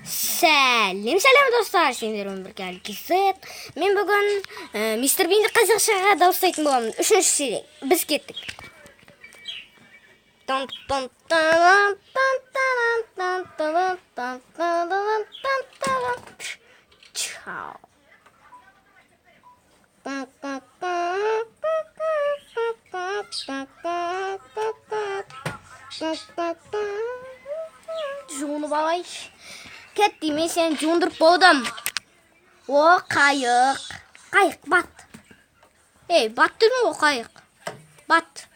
Сәлем достар, сендермен бірге Алкисет. Мен бүгін Мистер Бинді қазақшаға дауыстайтын боламын. 3-ші серия. Біз кеттік. Чао. Жуынып алайын. Кетті, мен сені жуындырып болдым. О, қайық. Қайық, бат. Ей, бат дедің о, қайық. Бат.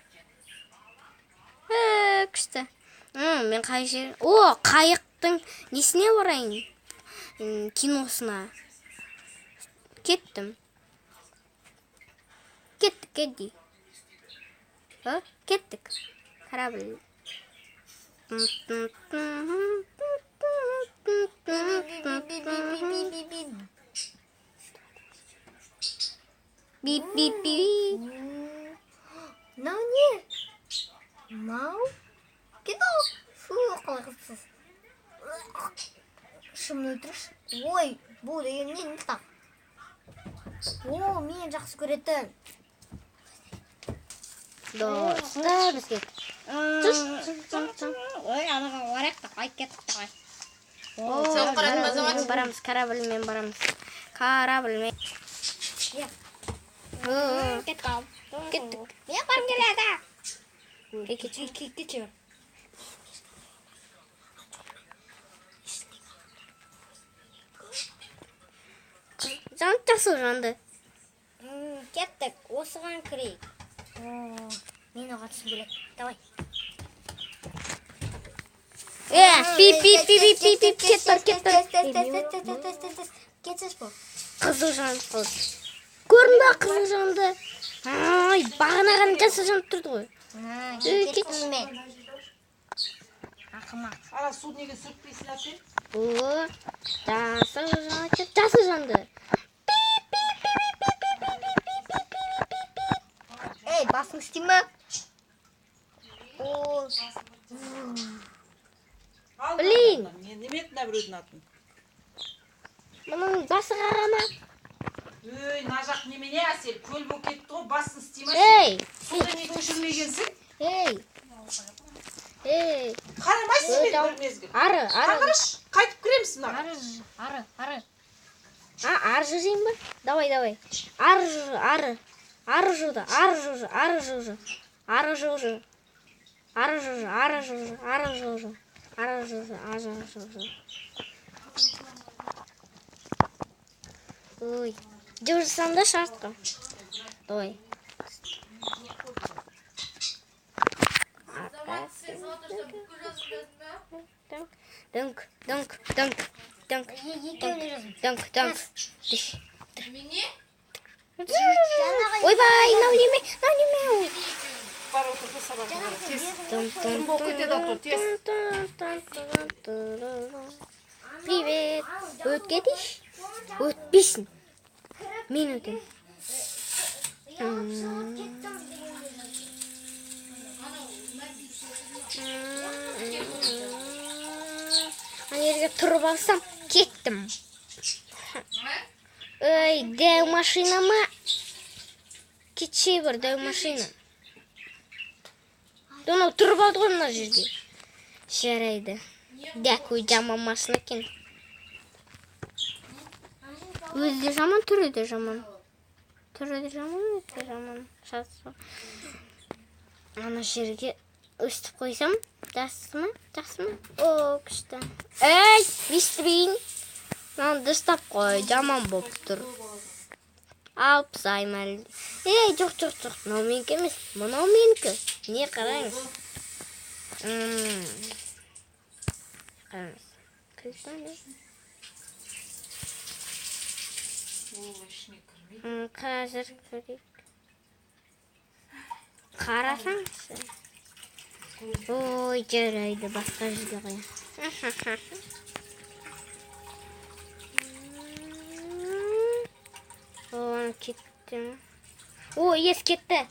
Күшті. Мен қай жер... О, қайықтың несіне барайын? Киносына. Кеттім. Кеттік, кәдей. Кеттік. Корабль. Бип-бип-бип. Мынау не? Мынау? Кетал. Фу, қалай қылсыз. Шымын өлтіріш. Ой, бұл деген не тақ? О, мен жақсы көретін. Достар, біз кеттік. Ой, анаға орақта қайт кеттік тағай. Sen қаратма zaman. Барамыз, корабльмен барамыз. Корабльмен. Кет қал. Кеттік. Мен барым келеді. Кетші. Жан жақсы жанды. Кеттік, осыған кірейік. Мен оға түсін білек. Давай. Пип-пип-пип-пип-пип. Кетсіз бұл. Қызыл жанды қалды. Көрін ба қызыл жанды? Ай, бағанаған жасыл жанды тұрды ғой. Кеттім мен. Ақымақ. Ара суд неге сұртпейсің әпен? О, жасыл жанды. Ей, басың істей ме? Блин. Мен неметін біреудің атын? Мұның басы қарама. Өй, нажақ немене әсел? Көл бұл кетті ғой, басын істеймін. Ей, Суды не көшірмегенсің? ей. Қарамайсың бен бір мезгіл. Ары. Қарғырыш, қайтып кіремісің ара. Ары. Ары жүрейін ба? Давай. Ары жүрді. Ой, жүрсем да шартқа. Давай. Дынк. Ойбай, мынау неме. Бар отырды сабағына, тез. Кім болып кетеді отыр, тез. Привет. Өтке дейш? Өтпейсің. Мен өтем. Жерге тұрып алсам, кеттім. Ой, дәу машина ма? Кетші бір дәу машина. Оны тұрып алды ғой мына жерге. Жарайды. Дәкөй жаман машина екен. Өзі де жаман, түрі де жаман. Ана жерге өстіп қойсам, жақсы ма? О, күшті. Эй, Мистер Бин. Мынаны дұрыстап қой, жаман болып тұр. Алып тастайын әлі. Ей, жоқ. Мынау менікі емес. Мынау менікі. Не қараңыз? Қараңыз. Қазір көрейік. Қарасаңызшы. Ой, жарайды, басқа жерге қояйын. О, кетті. О, ес кетті.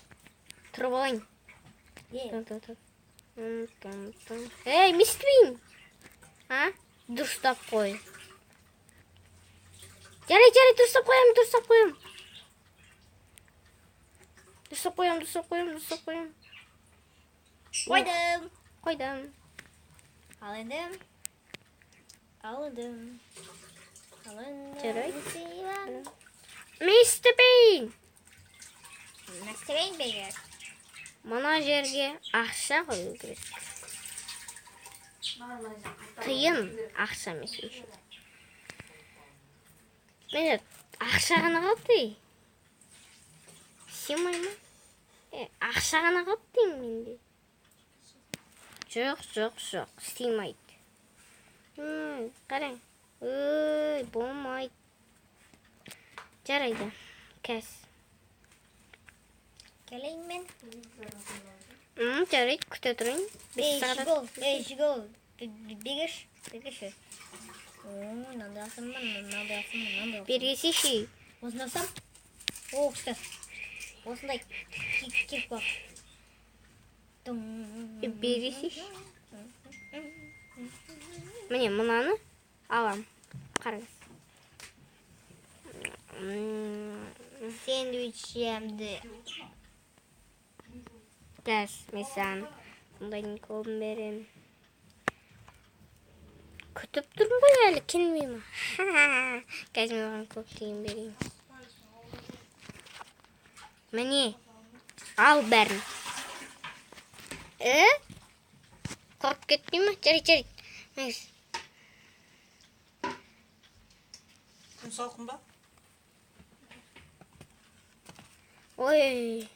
Тұрып алайын. Ей, Мистер Бин. дұрыстап қой. Жарай, дұрыстап қоям. Қойдым. Қойдым. Алындым. Жарайды. Мистер Бейн. Мәселен бегер. Мына жерге ақша қою керек. Тиын ақша емес. Мен ақша ғана қалды. Симай ма? Ақша ғана қалды деймін менде. Жоқ, істеймайды. Қараң. Ой, болмайды. Жарайды. Кәс. Келейін мен. Жарайды, күте тұрайын. Жигол. Бегеш. Мынандай алсам. Бергесейші. Осыны алсам. О, күшті. Осындай кеп бар. Бергесейші. Міне, мынаны алам. Қараңыз. Сэндвич жемді. Кәс, мен саған мұндайдың көбін берем. Күтіп тұрмын ғой әлі, келмей ма? Кәс, мен оған көп тиын берейін. Міне, ал бәрін. Қорып кетпей ма? Жарайды. Күн салқын ба? Ой.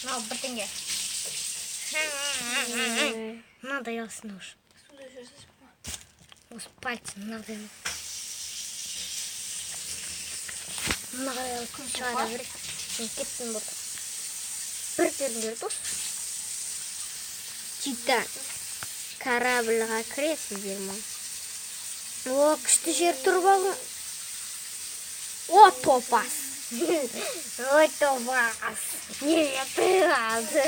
Мынау бір теңге. Мынадай алсын уж. Осы пальцем мынадай. Мынадай алсын шығара берек. Мен кеттім болды. Бір беріңдер дос. Титан. Корабльға кіресіздер ма? О, күшті жер тұрып алың. О, топас. Ой, тобас. Не тырады.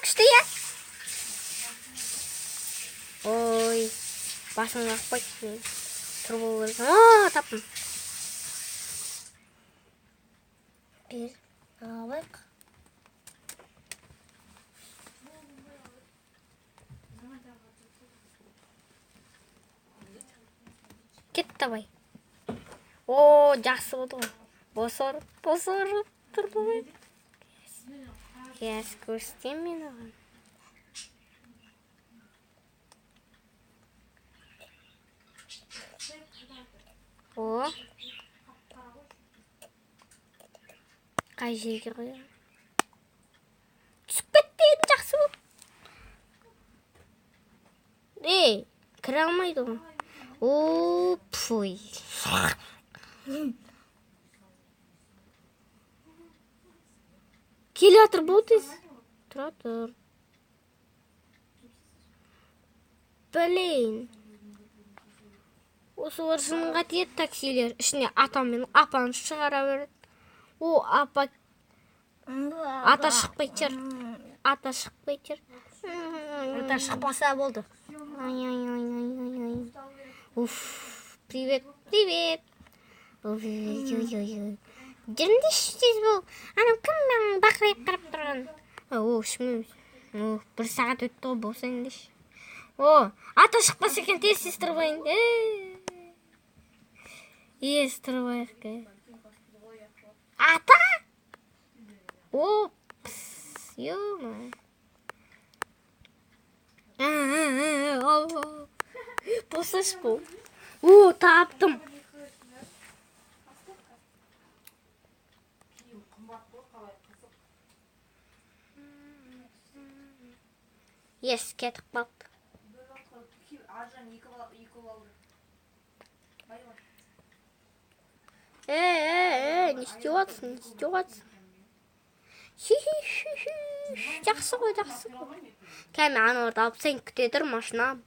Күшті я. Ой, басыңды ақпайды. Тұрып алып. О, таптым. Bir алайық. Кет табай. О, жақсы болды ғой. Босорып тұрды ғой. Кәс, көрсетем мен оған. О. Қай жерге қоям? Түсіп кетті, жақсы болды. Кіре алмайды ғой. О, пуй. Келе атыр болды. Тұра тұр. Блин. Осы оршынға тиет таксилер. Ішіне атам мен апаны шығара береді. О, апа. Ата шықпайды жер. Ата шықпаса болды. Ай. Уф, привет. Ой. Жүрінде ішсіз бұл. Анау кімнің бақырайып қарап тұрған. О, шымын. Бір сағат өтті ғой, болсаң деш. О, ата шықпаса екен, тез тұрбайын. Тұрбайық. Ата? Опс, ё-мо. Болсаш бұл. О, таптым. Ес, кетіп қалды. Не істеватсың? Жақсы ғой. Кәме, аны орда алып сен күте тұр машинам.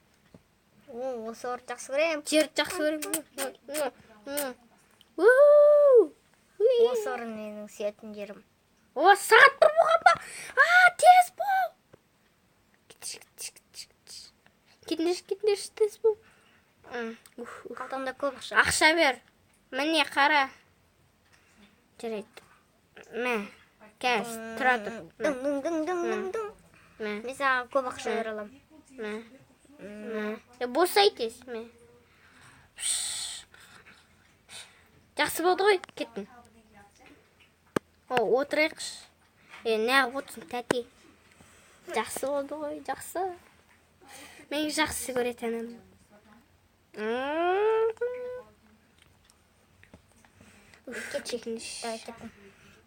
О, осы орды жақсы көрем. Жерді жақсы көрем. Осы орын менің сүйетін жерім. О, сағат бір болған ба? Тез бол. кетіңдерші тез бұл. Қалтаңда көп ақша. Ақша бер. Міне қара. Жарайды. Мә, кәз, тұра тұр. Дың. Мә, Мен саған көп ақша бере аламын. мә. Босайтыз, мә. Жақсы болды ғой, кеттің. Отырайықшы. Неғып отырсың, тәте. Жақсы болды ғой, жақсы. Мен жақсы көретінім. Кетші. Кеттім.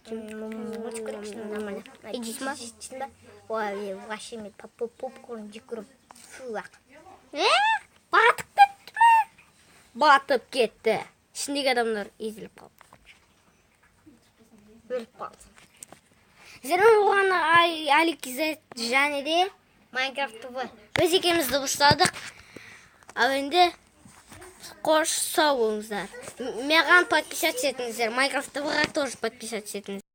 Мультик көрейікші, нормально. Идиш ма? Жейсің ба? Ой, вообще мен попкорн жеп көріп. Фу-ақ. Батып кетті ме? Батып кетті. Ішіндегі адамдар езіліп қалды. Өліп қалды. Зермен оған Алик және де Майнкрафт ТВ. өз екемізді ұстадық. Ал енді қош сау болыңыздар. Маған подписаться етіңіздер. Майнкрафт ТВ-ға тоже подписаться етіңіздер.